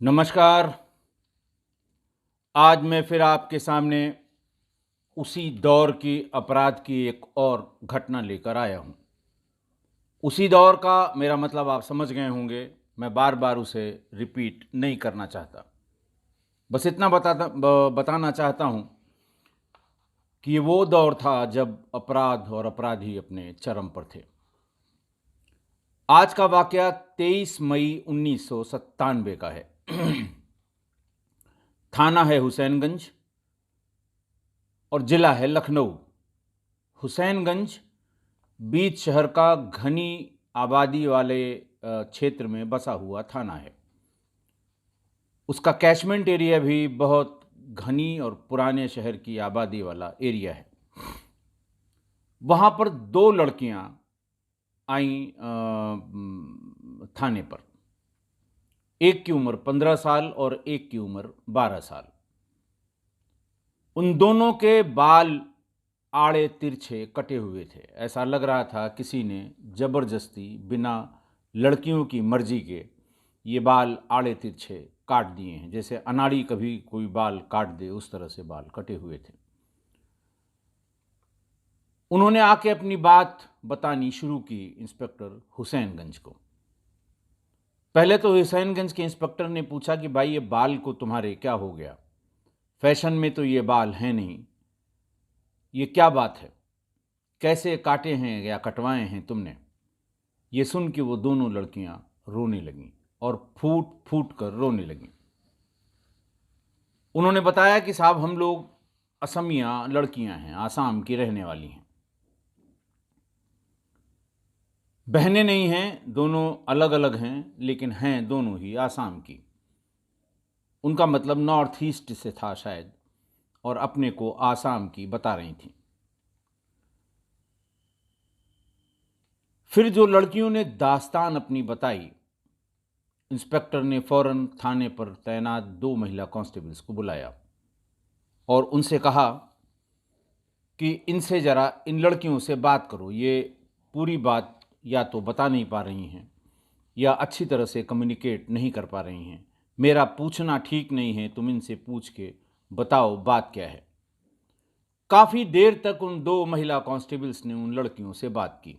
नमस्कार। आज मैं फिर आपके सामने उसी दौर की अपराध की एक और घटना लेकर आया हूँ। उसी दौर का मेरा मतलब आप समझ गए होंगे, मैं बार-बार उसे रिपीट नहीं करना चाहता। बस इतना बताना चाहता हूँ कि ये वो दौर था जब अपराध और अपराधी अपने चरम पर थे। आज का वाक़या 23 मई 1997 का है। थाना है हुसैनगंज और ज़िला है लखनऊ। हुसैनगंज बीच शहर का घनी आबादी वाले क्षेत्र में बसा हुआ थाना है। उसका कैचमेंट एरिया भी बहुत घनी और पुराने शहर की आबादी वाला एरिया है। वहाँ पर 2 लड़कियाँ आईं थाने पर। एक की उम्र 15 साल और एक की उम्र 12 साल। उन दोनों के बाल आड़े तिरछे कटे हुए थे। ऐसा लग रहा था किसी ने ज़बरदस्ती बिना लड़कियों की मर्जी के ये बाल आड़े तिरछे काट दिए हैं, जैसे अनाड़ी कभी कोई बाल काट दे उस तरह से बाल कटे हुए थे। उन्होंने आके अपनी बात बतानी शुरू की इंस्पेक्टर हुसैनगंज को। पहले तो हुसैनगंज के इंस्पेक्टर ने पूछा कि भाई ये बाल को तुम्हारे क्या हो गया? फैशन में तो ये बाल हैं नहीं, ये क्या बात है? कैसे काटे हैं या कटवाए हैं तुमने? ये सुन के वो दोनों लड़कियां रोने लगीं और फूट फूट कर रोने लगीं। उन्होंने बताया कि साहब हम लोग असमिया लड़कियां हैं, आसाम की रहने वाली हैं। बहनें नहीं हैं, दोनों अलग अलग हैं, लेकिन हैं दोनों ही आसाम की। उनका मतलब नॉर्थ ईस्ट से था शायद, और अपने को आसाम की बता रही थी। फिर जो लड़कियों ने दास्तान अपनी बताई, इंस्पेक्टर ने फौरन थाने पर तैनात 2 महिला कांस्टेबल्स को बुलाया और उनसे कहा कि इनसे ज़रा इन लड़कियों से बात करो। ये पूरी बात या तो बता नहीं पा रही हैं या अच्छी तरह से कम्युनिकेट नहीं कर पा रही हैं। मेरा पूछना ठीक नहीं है, तुम इनसे पूछ के बताओ बात क्या है। काफ़ी देर तक उन 2 महिला कांस्टेबल्स ने उन लड़कियों से बात की।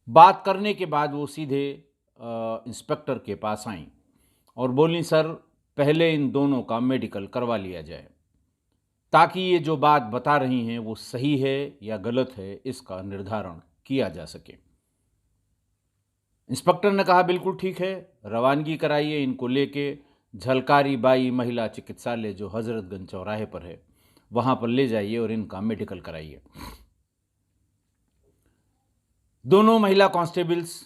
बात करने के बाद वो सीधे इंस्पेक्टर के पास आईं और बोलीं, सर पहले इन दोनों का मेडिकल करवा लिया जाए, ताकि ये जो बात बता रही हैं वो सही है या गलत है, इसका निर्धारण किया जा सके। इंस्पेक्टर ने कहा, बिल्कुल ठीक है, रवानगी कराइए इनको लेके झलकारी बाई महिला चिकित्सालय जो हजरतगंज चौराहे पर है, वहाँ पर ले जाइए और इनका मेडिकल कराइए। दोनों महिला कांस्टेबल्स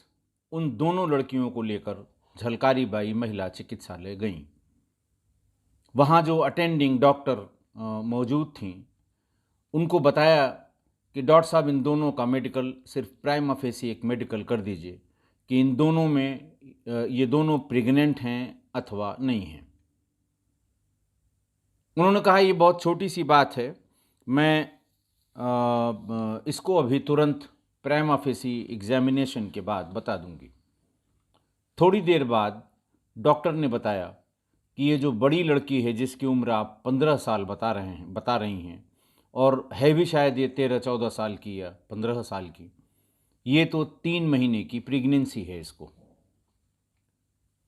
उन दोनों लड़कियों को लेकर झलकारी बाई महिला चिकित्सालय गईं। वहाँ जो अटेंडिंग डॉक्टर मौजूद थीं, उनको बताया कि डॉक्टर साहब इन दोनों का मेडिकल सिर्फ प्राइमा फेसी एक मेडिकल कर दीजिए कि इन दोनों में ये दोनों प्रेग्नेंट हैं अथवा नहीं हैं। उन्होंने कहा ये बहुत छोटी सी बात है, मैं इसको अभी तुरंत प्राइमा फेसी एग्जामिनेशन के बाद बता दूंगी। थोड़ी देर बाद डॉक्टर ने बताया कि ये जो बड़ी लड़की है जिसकी उम्र आप 15 साल बता रही हैं और है भी शायद ये 13-14 साल की या 15 साल की, ये तो 3 महीने की प्रेगनेंसी है इसको।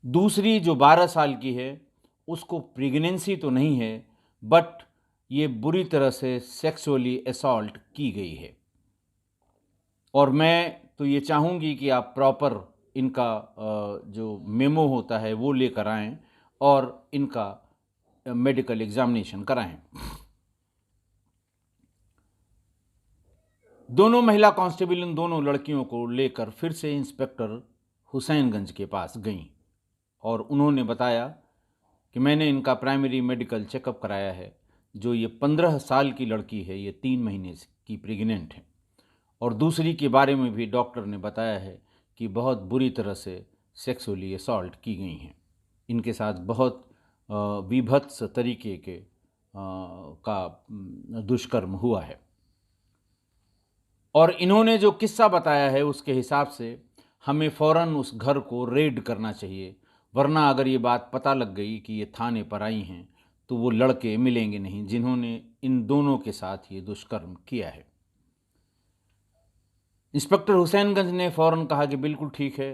दूसरी जो 12 साल की है उसको प्रेगनेंसी तो नहीं है, बट ये बुरी तरह से सेक्सुअली असॉल्ट की गई है और मैं तो ये चाहूँगी कि आप प्रॉपर इनका जो मेमो होता है वो लेकर आएँ और इनका मेडिकल एग्जामिनेशन कराएं। दोनों महिला कांस्टेबल इन दोनों लड़कियों को लेकर फिर से इंस्पेक्टर हुसैनगंज के पास गईं और उन्होंने बताया कि मैंने इनका प्राइमरी मेडिकल चेकअप कराया है। जो ये 15 साल की लड़की है ये 3 महीने की प्रेग्नेंट है और दूसरी के बारे में भी डॉक्टर ने बताया है कि बहुत बुरी तरह से सेक्सुअली असॉल्ट की गई हैं। इनके साथ बहुत विभत्स तरीके के का दुष्कर्म हुआ है और इन्होंने जो किस्सा बताया है उसके हिसाब से हमें फ़ौरन उस घर को रेड करना चाहिए, वरना अगर ये बात पता लग गई कि ये थाने पर आई हैं तो वो लड़के मिलेंगे नहीं जिन्होंने इन दोनों के साथ ये दुष्कर्म किया है। इंस्पेक्टर हुसैनगंज ने फ़ौरन कहा कि बिल्कुल ठीक है।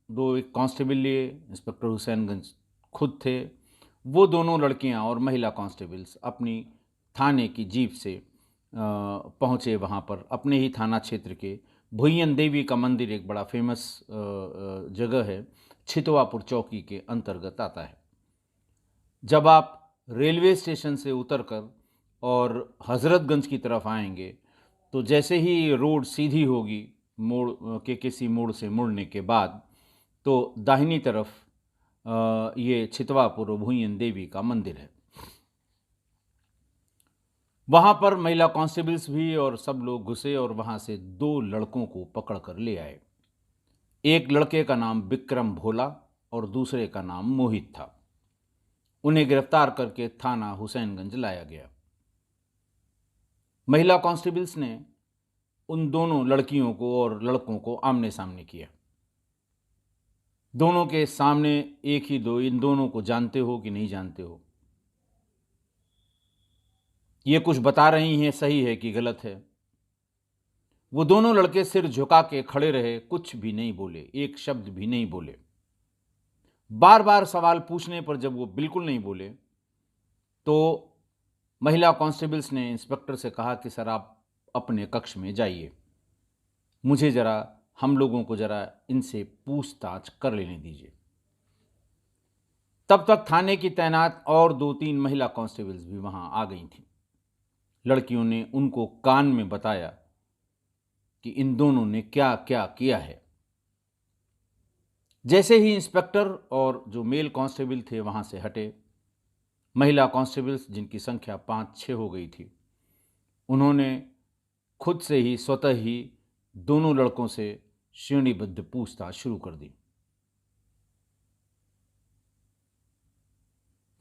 एक कांस्टेबल लिए, इंस्पेक्टर हुसैनगंज खुद थे। वो दोनों लड़कियां और महिला कांस्टेबल्स अपनी थाने की जीप से पहुंचे वहां पर। अपने ही थाना क्षेत्र के भुइयन देवी का मंदिर एक बड़ा फेमस जगह है, छितवापुर चौकी के अंतर्गत आता है। जब आप रेलवे स्टेशन से उतरकर और हज़रतगंज की तरफ आएंगे तो जैसे ही रोड सीधी होगी मोड़ के किसी मोड़ से मुड़ने के बाद, तो दाहिनी तरफ ये छितवापुर भुइयन देवी का मंदिर है। वहाँ पर महिला कांस्टेबल्स भी और सब लोग घुसे और वहाँ से 2 लड़कों को पकड़ कर ले आए। एक लड़के का नाम विक्रम भोला और दूसरे का नाम मोहित था। उन्हें गिरफ्तार करके थाना हुसैनगंज लाया गया। महिला कांस्टेबल्स ने उन दोनों लड़कियों को और लड़कों को आमने सामने किया। दोनों के सामने एक ही दो, इन दोनों को जानते हो कि नहीं जानते हो, ये कुछ बता रही हैं, सही है कि गलत है। वो दोनों लड़के सिर झुका के खड़े रहे, कुछ भी नहीं बोले, एक शब्द भी नहीं बोले। बार बार सवाल पूछने पर जब वो बिल्कुल नहीं बोले तो महिला कांस्टेबल्स ने इंस्पेक्टर से कहा कि सर आप अपने कक्ष में जाइए, मुझे जरा, हम लोगों को जरा इनसे पूछताछ कर लेने दीजिए। तब तक थाने की तैनात और 2-3 महिला कांस्टेबल्स भी वहां आ गई थीं। लड़कियों ने उनको कान में बताया कि इन दोनों ने क्या क्या किया है। जैसे ही इंस्पेक्टर और जो मेल कांस्टेबल थे वहां से हटे, महिला कांस्टेबल्स जिनकी संख्या 5-6 हो गई थी, उन्होंने खुद से ही स्वतः ही दोनों लड़कों से श्रेणीबद्ध पूछताछ शुरू कर दी।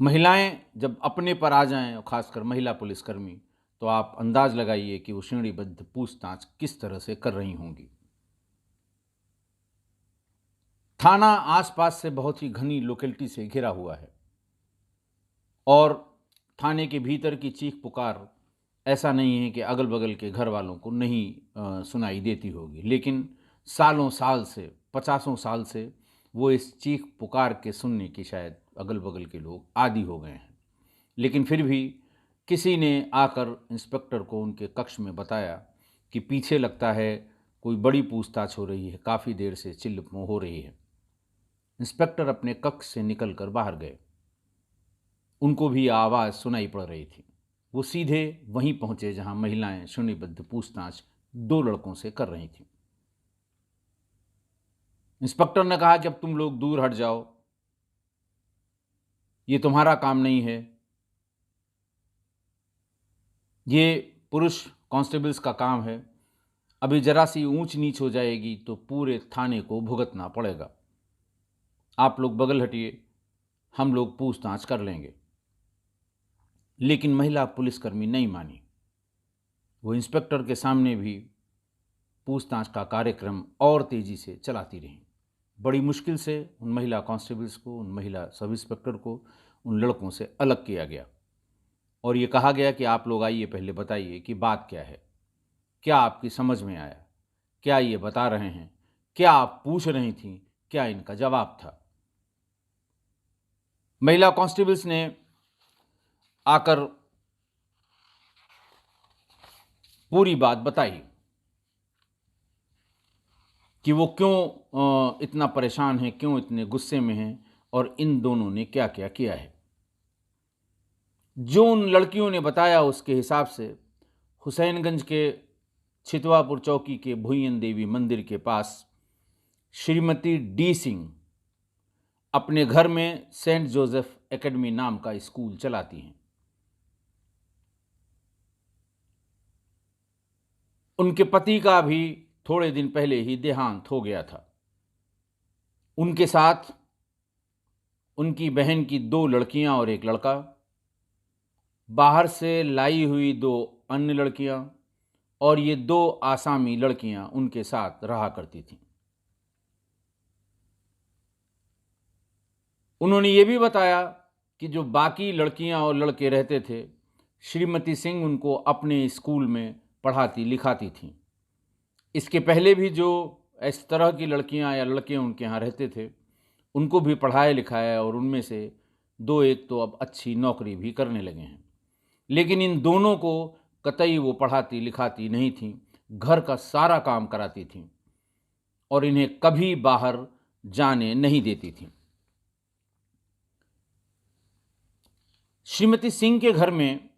महिलाएं जब अपने पर आ जाएं, और खासकर महिला पुलिसकर्मी, तो आप अंदाज लगाइए कि वो श्रेणीबद्ध पूछताछ किस तरह से कर रही होंगी। थाना आसपास से बहुत ही घनी लोकेलिटी से घिरा हुआ है और थाने के भीतर की चीख पुकार ऐसा नहीं है कि अगल बगल के घर वालों को नहीं सुनाई देती होगी, लेकिन सालों साल से, 50 साल से वो इस चीख पुकार के सुनने की शायद अगल बगल के लोग आदी हो गए हैं। लेकिन फिर भी किसी ने आकर इंस्पेक्टर को उनके कक्ष में बताया कि पीछे लगता है कोई बड़ी पूछताछ हो रही है, काफ़ी देर से चिल्लम हो रही है। इंस्पेक्टर अपने कक्ष से निकलकर बाहर गए। उनको भी आवाज़ सुनाई पड़ रही थी। वो सीधे वहीं पहुंचे जहां महिलाएं श्रेणीबद्ध पूछताछ 2 लड़कों से कर रही थीं। इंस्पेक्टर ने कहा कि अब तुम लोग दूर हट जाओ, ये तुम्हारा काम नहीं है, ये पुरुष कांस्टेबल्स का काम है। अभी जरा सी ऊंच नीच हो जाएगी तो पूरे थाने को भुगतना पड़ेगा। आप लोग बगल हटिए, हम लोग पूछताछ कर लेंगे। लेकिन महिला पुलिसकर्मी नहीं मानी। वो इंस्पेक्टर के सामने भी पूछताछ का कार्यक्रम और तेजी से चलाती रहीं। बड़ी मुश्किल से उन महिला कांस्टेबल्स को, उन महिला सब इंस्पेक्टर को उन लड़कों से अलग किया गया और ये कहा गया कि आप लोग आइए, पहले बताइए कि बात क्या है, क्या आपकी समझ में आया, क्या ये बता रहे हैं, क्या आप पूछ रही थीं, क्या इनका जवाब था। महिला कांस्टेबल्स ने आकर पूरी बात बताई कि वो क्यों इतना परेशान है, क्यों इतने गुस्से में हैं और इन दोनों ने क्या क्या किया है। जो उन लड़कियों ने बताया उसके हिसाब से हुसैनगंज के छितवापुर चौकी के भुइयन देवी मंदिर के पास श्रीमती डी सिंह अपने घर में सेंट जोसेफ एकेडमी नाम का स्कूल चलाती हैं। उनके पति का भी थोड़े दिन पहले ही देहांत हो गया था। उनके साथ उनकी बहन की 2 लड़कियां और एक लड़का, बाहर से लाई हुई 2 अन्य लड़कियां और ये 2 आसामी लड़कियां उनके साथ रहा करती थीं। उन्होंने ये भी बताया कि जो बाकी लड़कियां और लड़के रहते थे, श्रीमती सिंह उनको अपने स्कूल में पढ़ाती लिखाती थीं। इसके पहले भी जो इस तरह की लड़कियां या लड़के उनके यहाँ रहते थे, उनको भी पढ़ाया लिखाया और उनमें से दो एक तो अब अच्छी नौकरी भी करने लगे हैं। लेकिन इन दोनों को कतई वो पढ़ाती लिखाती नहीं थीं, घर का सारा काम कराती थीं और इन्हें कभी बाहर जाने नहीं देती थीं। श्रीमती सिंह के घर में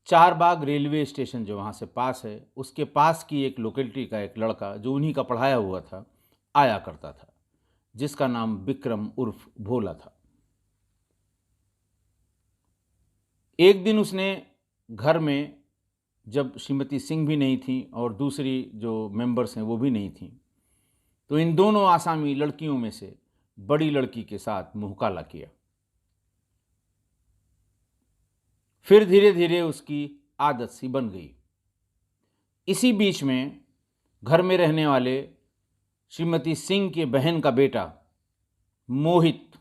चारबाग रेलवे स्टेशन जो वहाँ से पास है, उसके पास की एक लोकेलिटी का एक लड़का जो उन्हीं का पढ़ाया हुआ था, आया करता था, जिसका नाम विक्रम उर्फ भोला था। एक दिन उसने घर में, जब श्रीमती सिंह भी नहीं थी और दूसरी जो मेंबर्स हैं वो भी नहीं थी, तो इन दोनों आसामी लड़कियों में से बड़ी लड़की के साथ मुँह काला किया। फिर धीरे धीरे उसकी आदत सी बन गई। इसी बीच में घर में रहने वाले श्रीमती सिंह के बहन का बेटा मोहित,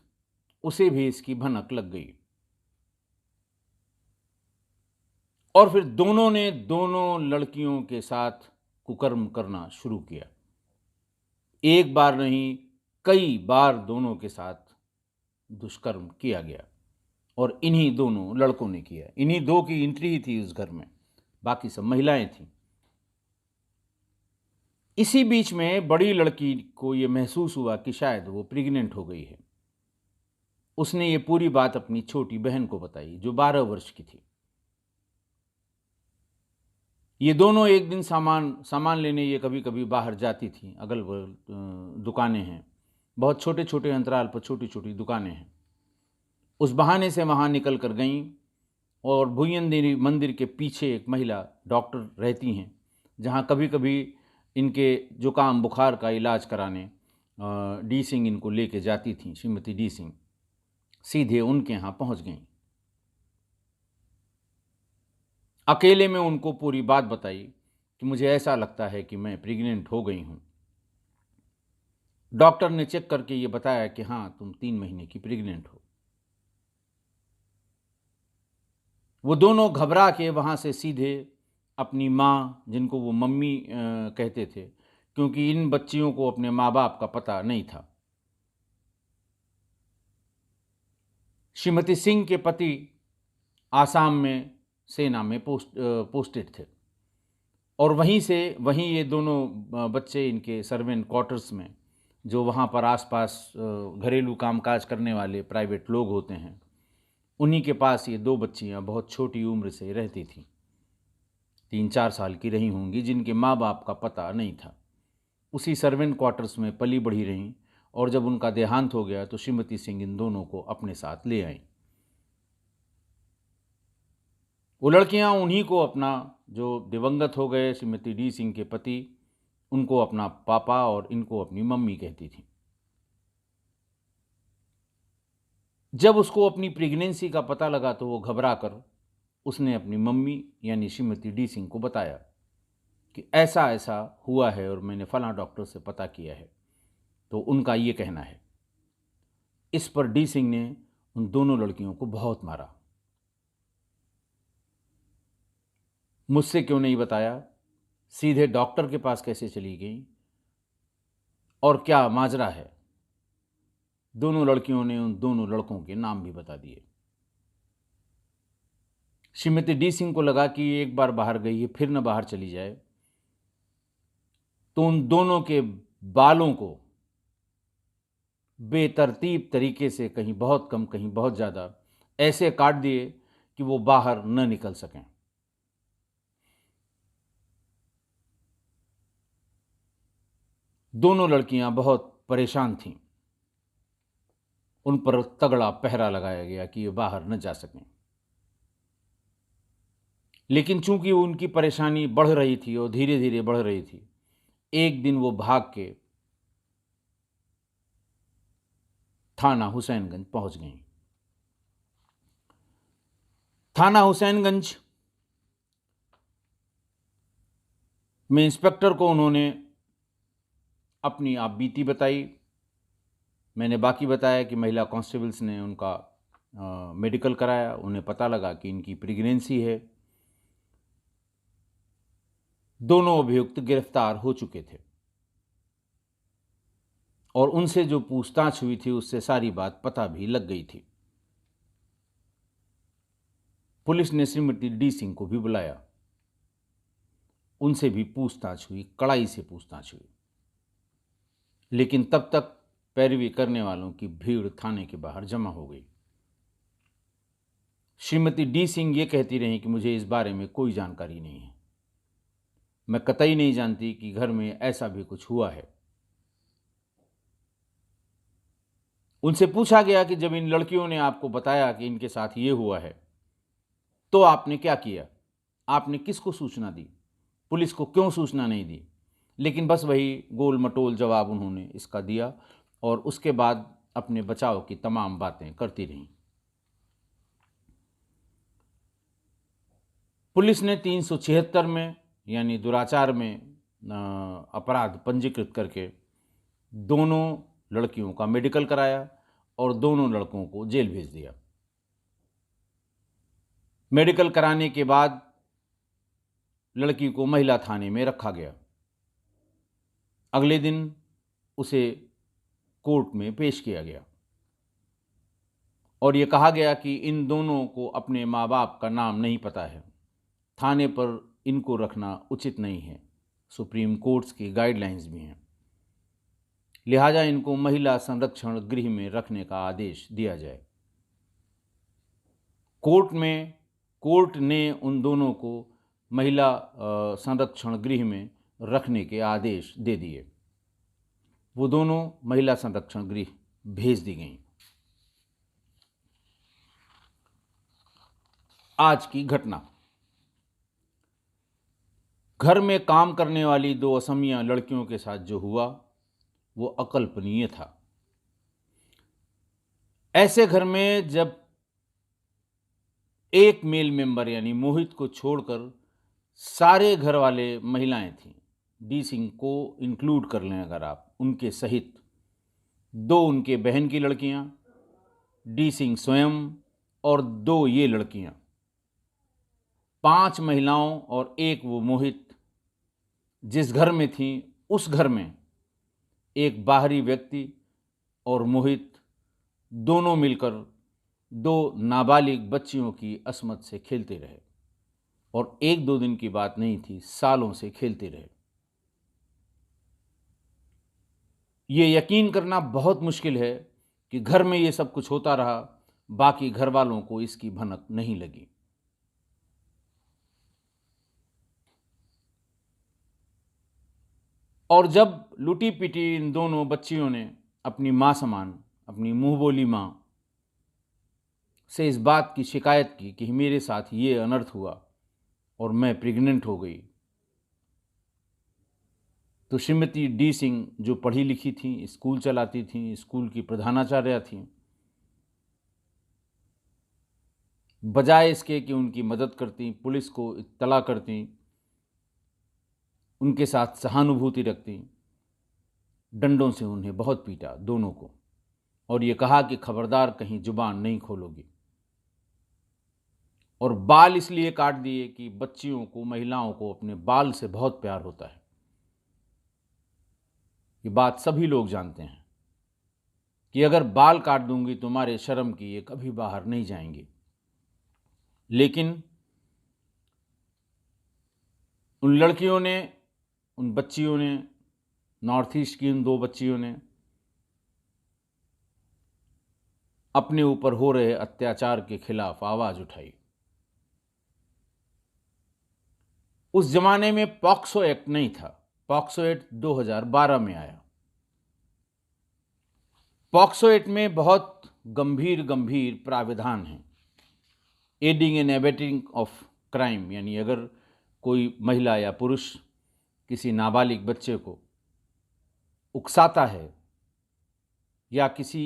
उसे भी इसकी भनक लग गई और फिर दोनों ने दोनों लड़कियों के साथ कुकर्म करना शुरू किया। एक बार नहीं, कई बार दोनों के साथ दुष्कर्म किया गया और इन्हीं दोनों लड़कों ने किया। इन्हीं दो की एंट्री ही थी उस घर में, बाकी सब महिलाएं थीं। इसी बीच में बड़ी लड़की को यह महसूस हुआ कि शायद वो प्रेग्नेंट हो गई है। उसने ये पूरी बात अपनी छोटी बहन को बताई जो 12 वर्ष की थी। ये दोनों एक दिन सामान लेने ये कभी कभी बाहर जाती थी। अगल बगल दुकानें हैं, बहुत छोटे छोटे अंतराल पर छोटी छोटी दुकानें हैं। उस बहाने से वहाँ निकल कर गईं और भुयन देवी मंदिर के पीछे एक महिला डॉक्टर रहती हैं, जहाँ कभी कभी इनके जुकाम बुखार का इलाज कराने डी सिंह इनको लेके जाती थीं। श्रीमती डी सिंह सीधे उनके यहाँ पहुँच गईं। अकेले में उनको पूरी बात बताई कि मुझे ऐसा लगता है कि मैं प्रेग्नेंट हो गई हूँ। डॉक्टर ने चेक करके ये बताया कि हाँ, तुम 3 महीने की प्रेग्नेंट हो। वो दोनों घबरा के वहाँ से सीधे अपनी माँ, जिनको वो मम्मी कहते थे, क्योंकि इन बच्चियों को अपने माँ बाप का पता नहीं था। श्रीमती सिंह के पति आसाम में सेना में पोस्टेड थे और वहीं ये दोनों बच्चे इनके सर्वेंट क्वार्टर्स में, जो वहाँ पर आसपास घरेलू कामकाज करने वाले प्राइवेट लोग होते हैं, उन्हीं के पास ये 2 बच्चियाँ बहुत छोटी उम्र से रहती थीं। 3-4 साल की रही होंगी, जिनके माँ बाप का पता नहीं था। उसी सर्वेंट क्वार्टर्स में पली बढ़ी रहीं और जब उनका देहांत हो गया तो श्रीमती सिंह इन दोनों को अपने साथ ले आईं। वो लड़कियां उन्हीं को अपना, जो दिवंगत हो गए श्रीमती डी सिंह के पति, उनको अपना पापा और इनको अपनी मम्मी कहती थी। जब उसको अपनी प्रेगनेंसी का पता लगा तो वो घबरा कर उसने अपनी मम्मी यानी श्रीमती डी सिंह को बताया कि ऐसा ऐसा हुआ है और मैंने फलां डॉक्टर से पता किया है, तो उनका ये कहना है। इस पर डी सिंह ने उन दोनों लड़कियों को बहुत मारा। मुझसे क्यों नहीं बताया, सीधे डॉक्टर के पास कैसे चली गई और क्या माजरा है। दोनों लड़कियों ने उन दोनों लड़कों के नाम भी बता दिए। श्रीमती डी सिंह को लगा कि एक बार बाहर गई है, फिर न बाहर चली जाए, तो उन दोनों के बालों को बेतरतीब तरीके से, कहीं बहुत कम कहीं बहुत ज़्यादा, ऐसे काट दिए कि वो बाहर न निकल सकें। दोनों लड़कियां बहुत परेशान थीं। उन पर तगड़ा पहरा लगाया गया कि ये बाहर न जा सकें। लेकिन चूंकि उनकी परेशानी बढ़ रही थी और धीरे धीरे बढ़ रही थी, एक दिन वो भाग के थाना हुसैनगंज पहुंच गई। थाना हुसैनगंज में इंस्पेक्टर को उन्होंने अपनी आप बीती बताई मैंने बाकी बताया कि महिला कांस्टेबल्स ने उनका मेडिकल कराया, उन्हें पता लगा कि इनकी प्रेगनेंसी है। दोनों अभियुक्त गिरफ्तार हो चुके थे और उनसे जो पूछताछ हुई थी उससे सारी बात पता भी लग गई थी। पुलिस ने श्रीमती डी सिंह को भी बुलाया, उनसे भी पूछताछ हुई, कड़ाई से पूछताछ हुई, लेकिन तब तक पैरवी करने वालों की भीड़ थाने के बाहर जमा हो गई। श्रीमती डी सिंह ये कहती रहीं कि मुझे इस बारे में कोई जानकारी नहीं है, मैं कतई नहीं जानती कि घर में ऐसा भी कुछ हुआ है। उनसे पूछा गया कि जब इन लड़कियों ने आपको बताया कि इनके साथ ये हुआ है तो आपने क्या किया, आपने किसको सूचना दी, पुलिस को क्यों सूचना नहीं दी? लेकिन बस वही गोल मटोल जवाब उन्होंने इसका दिया और उसके बाद अपने बचाव की तमाम बातें करती रहीं। पुलिस ने 376 में यानी दुराचार में अपराध पंजीकृत करके दोनों लड़कियों का मेडिकल कराया और दोनों लड़कों को जेल भेज दिया। मेडिकल कराने के बाद लड़की को महिला थाने में रखा गया। अगले दिन उसे कोर्ट में पेश किया गया और ये कहा गया कि इन दोनों को अपने माँ बाप का नाम नहीं पता है, थाने पर इनको रखना उचित नहीं है, सुप्रीम कोर्ट्स की गाइडलाइंस भी हैं, लिहाजा इनको महिला संरक्षण गृह में रखने का आदेश दिया जाए। कोर्ट ने उन दोनों को महिला संरक्षण गृह में रखने के आदेश दे दिए। वो दोनों महिला संरक्षण गृह भेज दी गईं। आज की घटना, घर में काम करने वाली 2 असमिया लड़कियों के साथ जो हुआ वो अकल्पनीय था। ऐसे घर में जब एक मेल मेंबर यानी मोहित को छोड़कर सारे घर वाले महिलाएं थीं, डी सिंह को इंक्लूड कर लें अगर आप, उनके सहित 2 उनके बहन की लड़कियां, डी सिंह स्वयं और 2 ये लड़कियां, 5 महिलाओं और 1 वो मोहित जिस घर में थी, उस घर में एक बाहरी व्यक्ति और मोहित दोनों मिलकर 2 नाबालिग बच्चियों की अस्मत से खेलते रहे और 1-2 दिन की बात नहीं थी, सालों से खेलते रहे। ये यकीन करना बहुत मुश्किल है कि घर में ये सब कुछ होता रहा, बाकी घर वालों को इसकी भनक नहीं लगी। और जब लूटी पिटी इन दोनों बच्चियों ने अपनी माँ समान, अपनी मुंह बोली माँ से इस बात की शिकायत की कि मेरे साथ ये अनर्थ हुआ और मैं प्रेग्नेंट हो गई, तो श्रीमती डी सिंह जो पढ़ी लिखी थी, स्कूल चलाती थी, स्कूल की प्रधानाचार्य थी, बजाय इसके कि उनकी मदद करती, पुलिस को इत्तला करती, उनके साथ सहानुभूति रखती, डंडों से उन्हें बहुत पीटा दोनों को और ये कहा कि खबरदार कहीं जुबान नहीं खोलोगी, और बाल इसलिए काट दिए कि बच्चियों को, महिलाओं को अपने बाल से बहुत प्यार होता है। ये बात सभी लोग जानते हैं कि अगर बाल काट दूंगी तुम्हारे शर्म की ये कभी बाहर नहीं जाएंगी। लेकिन उन लड़कियों ने, उन बच्चियों ने, नॉर्थ ईस्ट की उन 2 बच्चियों ने अपने ऊपर हो रहे अत्याचार के खिलाफ आवाज उठाई। उस जमाने में पॉक्सो एक्ट नहीं था, पॉक्सो एक्ट 2012 में आया। पॉक्सो एक्ट में बहुत गंभीर प्राविधान हैं। एडिंग एंड एबेटिंग ऑफ क्राइम, यानी अगर कोई महिला या पुरुष किसी नाबालिग बच्चे को उकसाता है या किसी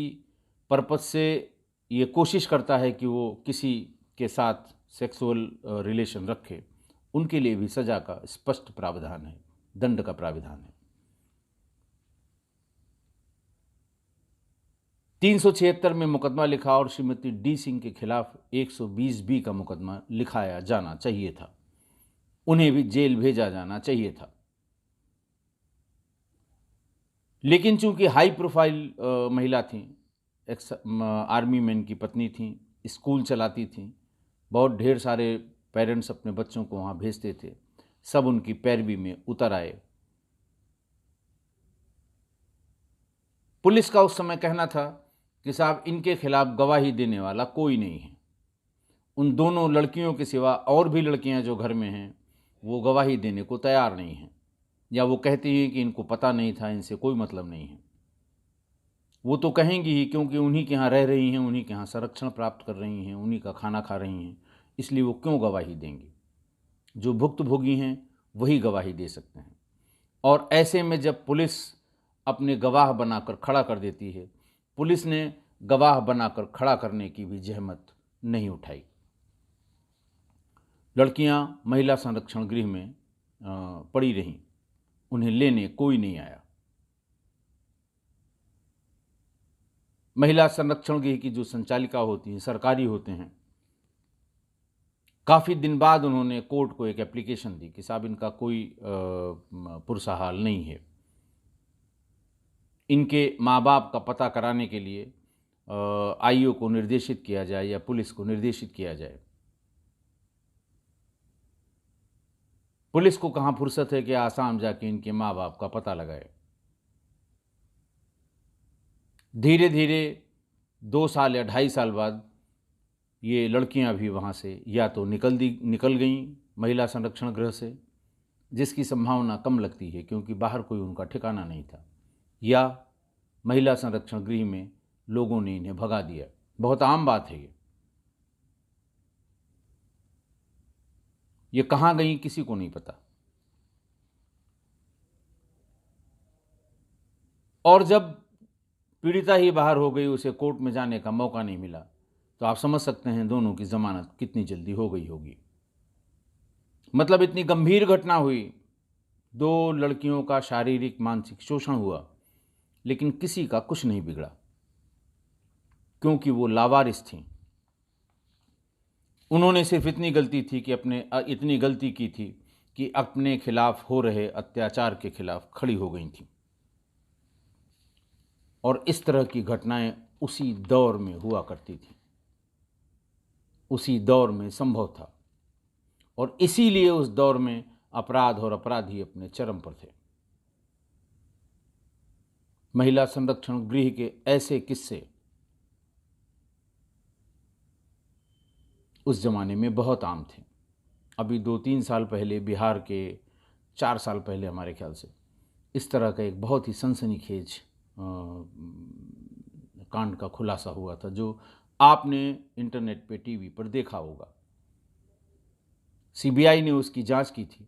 पर्पस से ये कोशिश करता है कि वो किसी के साथ सेक्सुअल रिलेशन रखे, उनके लिए भी सजा का स्पष्ट प्रावधान है, दंड का प्राविधान है। 376 में मुकदमा लिखा और श्रीमती डी सिंह के खिलाफ 120 बी का मुकदमा लिखाया जाना चाहिए था। उन्हें भी जेल भेजा जाना चाहिए था। लेकिन चूंकि हाई प्रोफाइल महिला थी, एक्स आर्मी मैन की पत्नी थी, स्कूल चलाती थी, बहुत ढेर सारे पेरेंट्स अपने बच्चों को वहाँ भेजते थे, सब उनकी पैरवी में उतर आए। पुलिस का उस समय कहना था कि साहब इनके खिलाफ गवाही देने वाला कोई नहीं है। उन दोनों लड़कियों के सिवा और भी लड़कियां जो घर में हैं वो गवाही देने को तैयार नहीं हैं, या वो कहती हैं कि इनको पता नहीं था, इनसे कोई मतलब नहीं है। वो तो कहेंगी ही, क्योंकि उन्हीं के यहाँ रह रही हैं, उन्हीं के यहाँ संरक्षण प्राप्त कर रही हैं, उन्हीं का खाना खा रही हैं, इसलिए वो क्यों गवाही देंगी। जो भुक्तभोगी हैं वही गवाही दे सकते हैं। और ऐसे में जब पुलिस अपने गवाह बनाकर खड़ा कर देती है, पुलिस ने गवाह बनाकर खड़ा करने की भी जहमत नहीं उठाई। लड़कियां महिला संरक्षण गृह में पड़ी रहीं, उन्हें लेने कोई नहीं आया। महिला संरक्षण गृह की जो संचालिका होती हैं, सरकारी होते हैं, काफ़ी दिन बाद उन्होंने कोर्ट को एक एप्लीकेशन दी कि साहब इनका कोई पुरसहाल नहीं है, इनके माँ बाप का पता कराने के लिए आईओ को निर्देशित किया जाए या पुलिस को निर्देशित किया जाए। पुलिस को कहाँ फुर्सत है कि आसाम जाके इनके माँ बाप का पता लगाए। धीरे धीरे 2 साल या 2.5 साल बाद ये लड़कियां भी वहाँ से या तो निकल गईं महिला संरक्षण गृह से, जिसकी संभावना कम लगती है क्योंकि बाहर कोई उनका ठिकाना नहीं था, या महिला संरक्षण गृह में लोगों ने इन्हें भगा दिया। बहुत आम बात है ये कहाँ गई किसी को नहीं पता। और जब पीड़िता ही बाहर हो गई, उसे कोर्ट में जाने का मौका नहीं मिला, तो आप समझ सकते हैं दोनों की जमानत कितनी जल्दी हो गई होगी। मतलब इतनी गंभीर घटना हुई, 2 लड़कियों का शारीरिक मानसिक शोषण हुआ, लेकिन किसी का कुछ नहीं बिगड़ा क्योंकि वो लावारिस थीं। उन्होंने सिर्फ इतनी गलती की थी कि अपने खिलाफ हो रहे अत्याचार के खिलाफ खड़ी हो गई थी। और इस तरह की घटनाएं उसी दौर में हुआ करती थी, उसी दौर में संभव था, और इसीलिए उस दौर में अपराध और अपराधी अपने चरम पर थे। महिला संरक्षण गृह के ऐसे किस्से उस जमाने में बहुत आम थे। अभी 2-3 साल पहले बिहार के, 4 साल पहले हमारे ख्याल से, इस तरह का एक बहुत ही सनसनीखेज कांड का खुलासा हुआ था, जो आपने इंटरनेट पे, टीवी पर देखा होगा। सीबीआई ने उसकी जांच की थी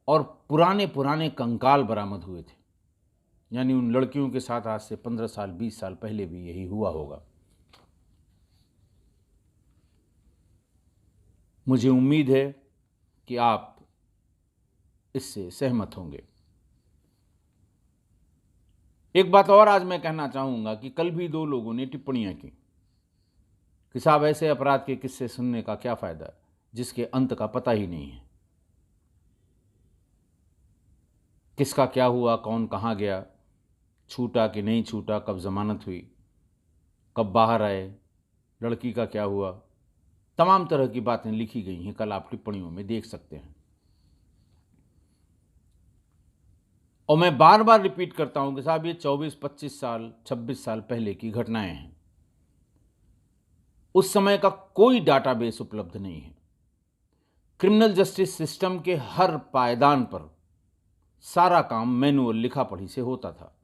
और पुराने कंकाल बरामद हुए थे। यानी उन लड़कियों के साथ आज से 15 साल 20 साल पहले भी यही हुआ होगा। मुझे उम्मीद है कि आप इससे सहमत होंगे। एक बात और आज मैं कहना चाहूँगा कि कल भी 2 लोगों ने टिप्पणियाँ की कि साहब ऐसे अपराध के किस्से सुनने का क्या फ़ायदा जिसके अंत का पता ही नहीं है। किसका क्या हुआ, कौन कहाँ गया, छूटा कि नहीं छूटा, कब ज़मानत हुई, कब बाहर आए, लड़की का क्या हुआ, तमाम तरह की बातें लिखी गई हैं, कल आप टिप्पणियों में देख सकते हैं। और मैं बार बार रिपीट करता हूं कि साहब ये 24-25 साल 26 साल पहले की घटनाएं हैं। उस समय का कोई डाटाबेस उपलब्ध नहीं है। क्रिमिनल जस्टिस सिस्टम के हर पायदान पर सारा काम मैनुअल लिखा पढ़ी से होता था।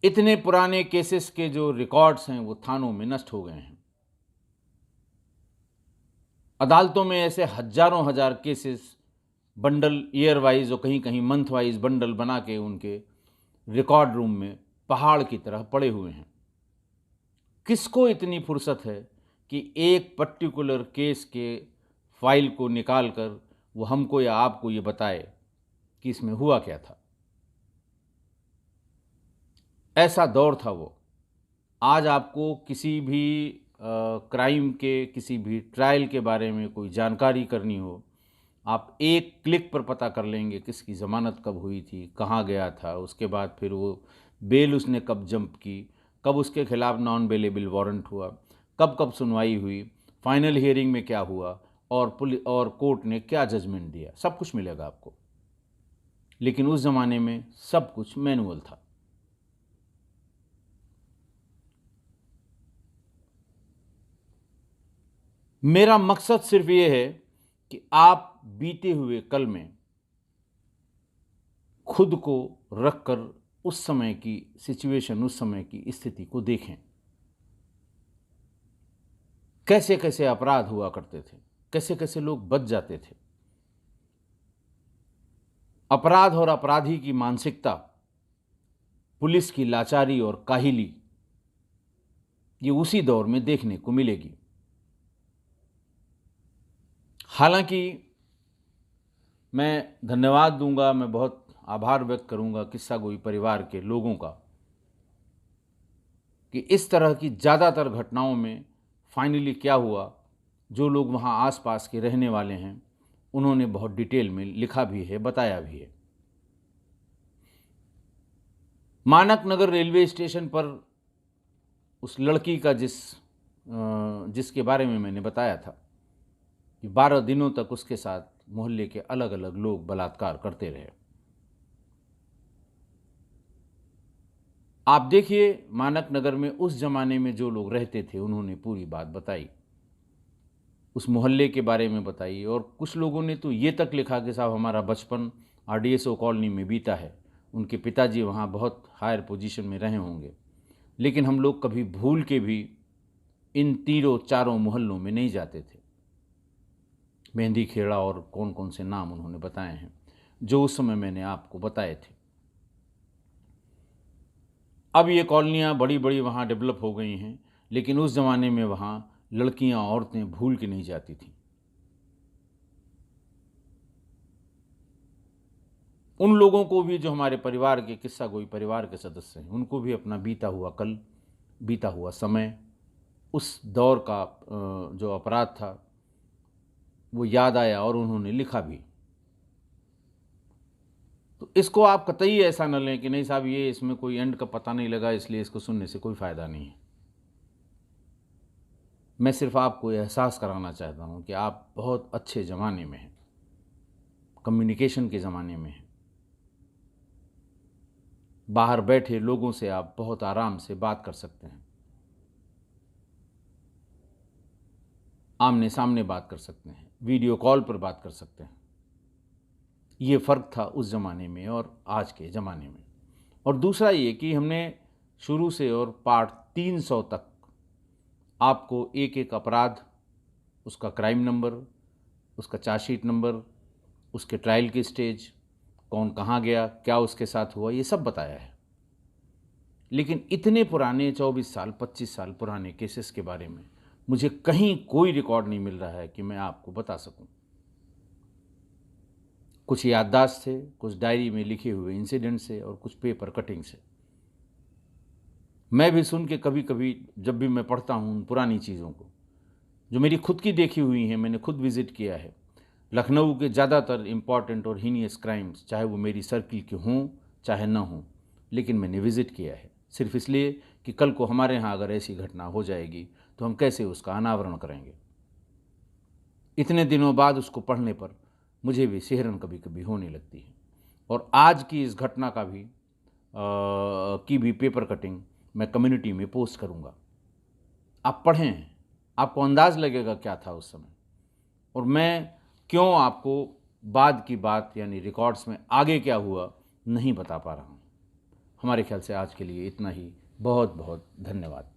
इतने पुराने केसेस के जो रिकॉर्ड्स हैं वो थानों में नष्ट हो गए हैं। अदालतों में ऐसे हजारों हजार केसेस बंडल ईयर वाइज और कहीं कहीं मंथ वाइज बंडल बना के उनके रिकॉर्ड रूम में पहाड़ की तरह पड़े हुए हैं। किसको इतनी फुर्सत है कि एक पर्टिकुलर केस के फाइल को निकाल कर वो हमको या आपको ये बताए कि इसमें हुआ क्या था। ऐसा दौर था वो। आज आपको किसी भी क्राइम के, किसी भी ट्रायल के बारे में कोई जानकारी करनी हो, आप एक क्लिक पर पता कर लेंगे किसकी ज़मानत कब हुई थी, कहाँ गया था, उसके बाद फिर वो बेल उसने कब जंप की, कब उसके खिलाफ नॉन बेलेबल वारंट हुआ, कब कब सुनवाई हुई, फाइनल हियरिंग में क्या हुआ, और कोर्ट ने क्या जजमेंट दिया, सब कुछ मिलेगा आपको। लेकिन उस ज़माने में सब कुछ मैनुअल था। मेरा मकसद सिर्फ ये है कि आप बीते हुए कल में खुद को रखकर उस समय की सिचुएशन, उस समय की स्थिति को देखें। कैसे कैसे अपराध हुआ करते थे, कैसे कैसे लोग बच जाते थे। अपराध और अपराधी की मानसिकता, पुलिस की लाचारी और काहिली, ये उसी दौर में देखने को मिलेगी। हालांकि मैं धन्यवाद दूंगा, मैं बहुत आभार व्यक्त करूंगा किस्सागोई परिवार के लोगों का कि इस तरह की ज़्यादातर घटनाओं में फाइनली क्या हुआ, जो लोग वहाँ आसपास के रहने वाले हैं उन्होंने बहुत डिटेल में लिखा भी है, बताया भी है। मानक नगर रेलवे स्टेशन पर उस लड़की का जिसके बारे में मैंने बताया था कि 12 दिनों तक उसके साथ मोहल्ले के अलग अलग लोग बलात्कार करते रहे। आप देखिए, मानक नगर में उस जमाने में जो लोग रहते थे उन्होंने पूरी बात बताई, उस मोहल्ले के बारे में बताई। और कुछ लोगों ने तो ये तक लिखा कि साहब हमारा बचपन RDSO कॉलोनी में बीता है, उनके पिताजी वहाँ बहुत हायर पोजीशन में रहे होंगे, लेकिन हम लोग कभी भूल के भी इन तीनों चारों मोहल्लों में नहीं जाते थे। मेहंदी खेड़ा और कौन कौन से नाम उन्होंने बताए हैं जो उस समय मैंने आपको बताए थे। अब ये कॉलोनियाँ बड़ी बड़ी वहाँ डेवलप हो गई हैं, लेकिन उस ज़माने में वहाँ लड़कियाँ, औरतें भूल के नहीं जाती थीं। उन लोगों को भी जो हमारे परिवार के, किस्सागोई परिवार के सदस्य हैं, उनको भी अपना बीता हुआ कल, बीता हुआ समय, उस दौर का जो अपराध था वो याद आया और उन्होंने लिखा भी। तो इसको आप कतई ऐसा न लें कि नहीं साहब ये इसमें कोई एंड का पता नहीं लगा इसलिए इसको सुनने से कोई फ़ायदा नहीं है। मैं सिर्फ आपको एहसास कराना चाहता हूँ कि आप बहुत अच्छे ज़माने में हैं, कम्युनिकेशन के ज़माने में हैं। बाहर बैठे लोगों से आप बहुत आराम से बात कर सकते हैं, आमने सामने बात कर सकते हैं, वीडियो कॉल पर बात कर सकते हैं। ये फ़र्क था उस ज़माने में और आज के ज़माने में। और दूसरा ये कि हमने शुरू से और पार्ट 300 तक आपको एक एक अपराध, उसका क्राइम नंबर, उसका चार्जशीट नंबर, उसके ट्रायल की स्टेज, कौन कहाँ गया, क्या उसके साथ हुआ, ये सब बताया है। लेकिन इतने पुराने 24 साल 25 साल पुराने केसेस के बारे में मुझे कहीं कोई रिकॉर्ड नहीं मिल रहा है कि मैं आपको बता सकूं। कुछ याददाश्त थे, कुछ डायरी में लिखे हुए इंसिडेंट से और कुछ पेपर कटिंग से। मैं भी सुन के कभी कभी जब भी मैं पढ़ता हूँ उन पुरानी चीज़ों को जो मेरी खुद की देखी हुई हैं, मैंने खुद विज़िट किया है। लखनऊ के ज़्यादातर इम्पॉर्टेंट और हीनियस क्राइम्स, चाहे वो मेरी सर्किल के हों चाहे ना हों, लेकिन मैंने विज़िट किया है सिर्फ इसलिए कि कल को हमारे यहाँ अगर ऐसी घटना हो जाएगी तो हम कैसे उसका अनावरण करेंगे। इतने दिनों बाद उसको पढ़ने पर मुझे भी सिहरन कभी कभी होने लगती है। और आज की इस घटना की भी पेपर कटिंग मैं कम्युनिटी में पोस्ट करूँगा। आप पढ़ें, आपको अंदाज़ लगेगा क्या था उस समय, और मैं क्यों आपको बाद की बात यानी रिकॉर्ड्स में आगे क्या हुआ नहीं बता पा रहा हूँ। हमारे ख्याल से आज के लिए इतना ही। बहुत बहुत धन्यवाद।